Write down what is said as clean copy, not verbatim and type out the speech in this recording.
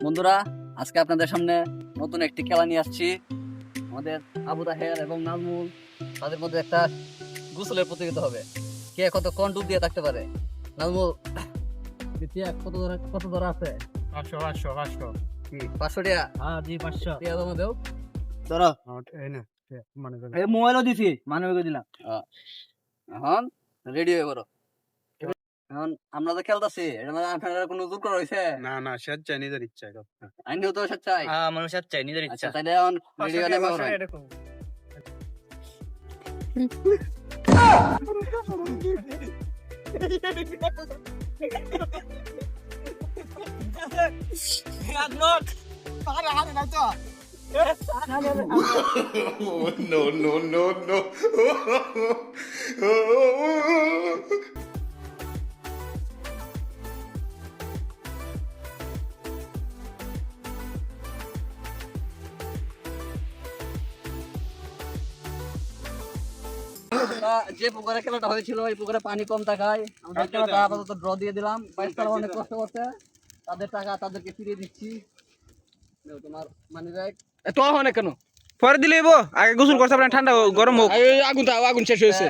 বন্ধুরা, আজকে আপনাদের সামনে নতুন একটি খেলা নিয়ে আসছি। আমাদের আবু তাহের এবং নাজমুল, তাদের মধ্যে একটা গোসলের প্রতিযোগিতা হবে। কে কতক্ষণ ডুব দিয়ে থাকতে পারে। নাজমুল, দ্বিতীয় কত ধরা আছে? 500 500 500 কি 500 টাকা? হ্যাঁ জি 500 টাকা জমা দেও। ধরো এই না মানে এই মোবাইলও দিছি মানবিকে দিলাম। এখন রেডি হয়ে পড়ো। এখন আমরা তো খেলতেছি, এটা মানে আপনারা কোনো জোর করা হয়েছে? না না স্বেচ্ছায় নিজের ইচ্ছায় আইনিও তো চাই। মানুষ চাই নিজের আচ্ছা, ইচ্ছা। তাহলে এখন রেডি হয়ে নেমে পড়ো। No, no, no, no. যে পুকুরে খেলাটা হয়েছিল ওই পুকুরে পানি কম থাকায় আমরা খেলাটা আপাতত ড্র দিয়ে দিলাম। বাইশতলা অনেক কষ্ট করছে, তাদের টাকা তাদেরকে ফিরিয়ে দিচ্ছি। নাও তোমার মানি ব্যাগ। তো হয় কেন পরে দিলেই আগে গোসল করতে পারেন, ঠান্ডা গরম হোক। আগুন শেষ হয়েছে।